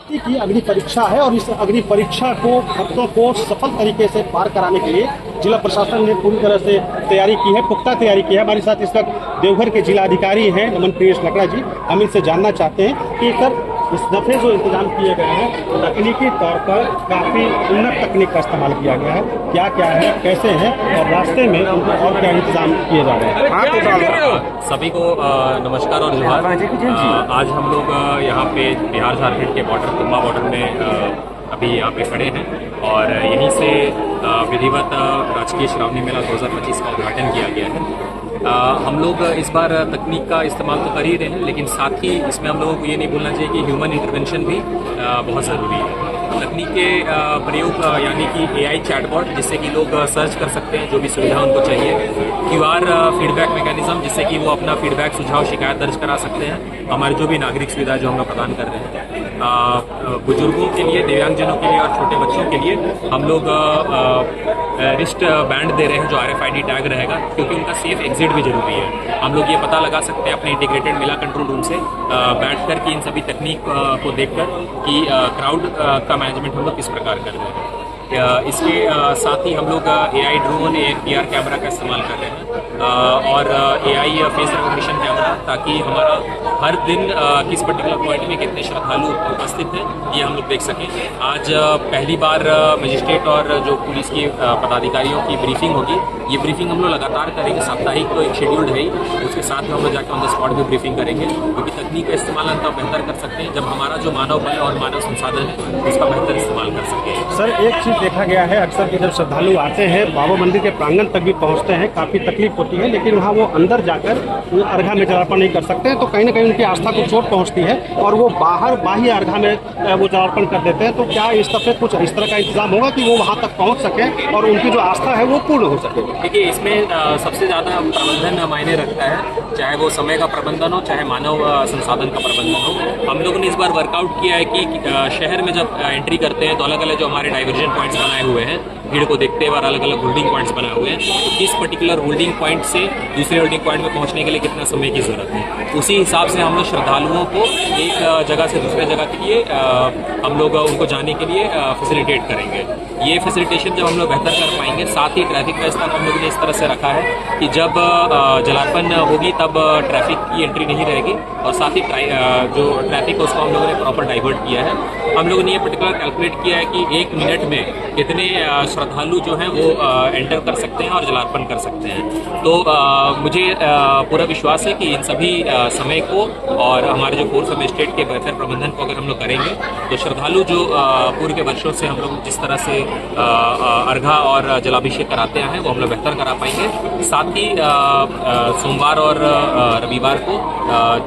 भक्ति की अग्नि परीक्षा है और इस अग्नि परीक्षा को भक्तों को सफल तरीके से पार कराने के लिए जिला प्रशासन ने पूरी तरह से तैयारी की है, पुख्ता तैयारी की है। हमारे साथ इस वक्त देवघर के जिला अधिकारी हैं नमन प्रियेश लकड़ा जी। हम इनसे जानना चाहते हैं कि सर इस दफे जो इंतजाम किए गए हैं तकनीकी तौर पर काफ़ी उन्नत तकनीक का इस्तेमाल किया गया है, क्या क्या है, कैसे है और रास्ते में उनको और क्या इंतजाम किए जा रहे हैं। सभी को नमस्कार और जोहार। आज हम लोग यहाँ पे बिहार झारखंड के बॉर्डर कुंभा बॉर्डर में अभी यहाँ पे खड़े हैं और यहीं से विधिवत राजकीय श्रावणी मेला 2025 का उद्घाटन किया गया है। हम लोग इस बार तकनीक का इस्तेमाल तो कर ही रहे हैं, लेकिन साथ ही इसमें हम लोगों को ये नहीं भूलना चाहिए कि ह्यूमन इंटरवेंशन भी बहुत ज़रूरी है। तकनीक के प्रयोग यानी कि AI चैटबॉट, जिससे कि लोग सर्च कर सकते हैं जो भी सुविधा उनको चाहिए। QR फीडबैक मैकेनिज्म, जिससे कि वो अपना फीडबैक, सुझाव, शिकायत दर्ज करा सकते हैं। हमारे जो भी नागरिक सुविधा जो हम लोग प्रदान कर रहे हैं, बुजुर्गों के लिए, दिव्यांगजनों के लिए और छोटे बच्चों के लिए हम लोग रिस्ट बैंड दे रहे हैं जो RFID टैग रहेगा, क्योंकि उनका सेफ एग्जिट भी जरूरी है। हम लोग ये पता लगा सकते हैं अपने इंटीग्रेटेड मेला कंट्रोल रूम से बैठ कर कि इन सभी तकनीक को देखकर कि क्राउड का मैनेजमेंट हम लोग किस प्रकार कर रहे हैं। इसके साथ ही हम लोग AI ड्रोन, ANPR कैमरा का इस्तेमाल कर रहे हैं और AI फेस रिकॉग्निशन कैमरा, ताकि हमारा हर दिन किस पर्टिकुलर पॉइंट में कितने श्रद्धालु उपस्थित हैं ये हम लोग देख सकें। आज पहली बार मजिस्ट्रेट और जो पुलिस की पदाधिकारियों की ब्रीफिंग होगी। ये ब्रीफिंग हम लोग लगातार करेंगे, साप्ताहिक तो एक शेड्यूल्ड है ही, उसके साथ में हम लोग जाकर ऑन द स्पॉट भी ब्रीफिंग करेंगे, क्योंकि तकनीक का इस्तेमाल हम तब बेहतर कर सकते हैं जब हमारा जो मानव बल और मानव संसाधन है उसका बेहतर इस्तेमाल कर सकें। सर एक चीज़ देखा गया है अक्सर कि जब श्रद्धालु आते हैं बाबा मंदिर के प्रांगण तक भी पहुंचते हैं, काफ़ी तकलीफ होती है, लेकिन वहां वो अंदर जाकर अर्घा में जलार्पण नहीं कर सकते हैं, तो कहीं ना कहीं उनकी आस्था को चोट पहुंचती है और वो बाह्य अर्घा में वो जलार्पण कर देते हैं। तो क्या इस दफे कुछ इस तरह का इंतजाम होगा कि वो वहां तक पहुंच सके और उनकी जो आस्था है वो पूर्ण हो सके? देखिए, इसमें सबसे ज़्यादा प्रबंधन मायने रखता है, चाहे वो समय का प्रबंधन हो, चाहे मानव संसाधन का प्रबंधन हो। हम लोगों ने इस बार वर्कआउट किया है कि शहर में जब एंट्री करते हैं तो अलग अलग जो हमारे डाइवर्जन पॉइंट्स बनाए हुए हैं, भीड़ को देखते हुए अलग अलग होल्डिंग पॉइंट्स बनाए हुए हैं, तो किस पर्टिकुलर होल्डिंग पॉइंट से दूसरे होल्डिंग पॉइंट में पहुंचने के लिए कितना समय की जरूरत है, उसी हिसाब से हम लोग श्रद्धालुओं को एक जगह से दूसरे जगह के लिए हम लोग उनको जाने के लिए फैसिलिटेट करेंगे। ये फैसिलिटेशन जब हम लोग बेहतर कर पाएंगे, साथ ही ट्रैफिक व्यवस्था हम लोगों ने इस तरह से रखा है कि जब जलार्पण होगी तब ट्रैफिक की एंट्री नहीं रहेगी और साथ ही जो ट्रैफिक है उसको हम लोगों ने प्रॉपर डाइवर्ट किया है। हम लोगों ने ये पर्टिकुलर कैलकुलेट किया है कि 1 मिनट में कितने श्रद्धालु जो हैं वो एंटर कर सकते हैं और जलार्पण कर सकते हैं। तो मुझे पूरा विश्वास है कि इन सभी समय को और हमारे जो फोर्स ऑफ स्टेट के बेहतर प्रबंधन को अगर हम लोग करेंगे तो श्रद्धालु जो पूर्व के वर्षों से हम लोग जिस तरह से अर्घा और जलाभिषेक कराते हैं वो हम लोग बेहतर करा पाएंगे। साथ ही सोमवार और रविवार को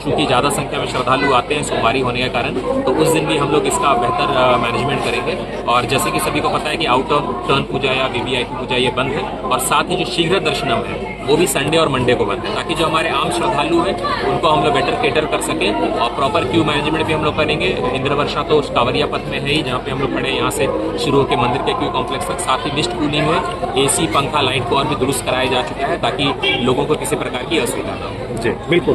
चूंकि ज़्यादा संख्या में श्रद्धालु आते हैं सोमवारी होने के कारण, तो उस दिन भी हम लोग इसका बेहतर मैनेजमेंट करेंगे। और जैसे कि सभी को पता है कि आउट ऑफ टर्न पूजा या VVIP पूजा ये बंद है, और साथ ही जो शीघ्र दर्शनम है वो भी संडे और मंडे को बंद है, ताकि जो हमारे आम श्रद्धालु हैं उनको हम लोग बेटर केटर कर सकें। और प्रॉपर क्यू मैनेजमेंट भी हम लोग करेंगे। इंद्रवर्षा तो कांवरिया पथ में है ही, जहाँ पे हम लोग खड़े यहाँ से शुरू होकर मंदिर के क्यू कॉम्प्लेक्स तक। साथ ही मिस्ट कूलिंग है, AC, पंखा, लाइट को और भी दुरुस्त कराया जा चुका है ताकि लोगों को किसी प्रकार की असुविधा ना हो। जी बिल्कुल।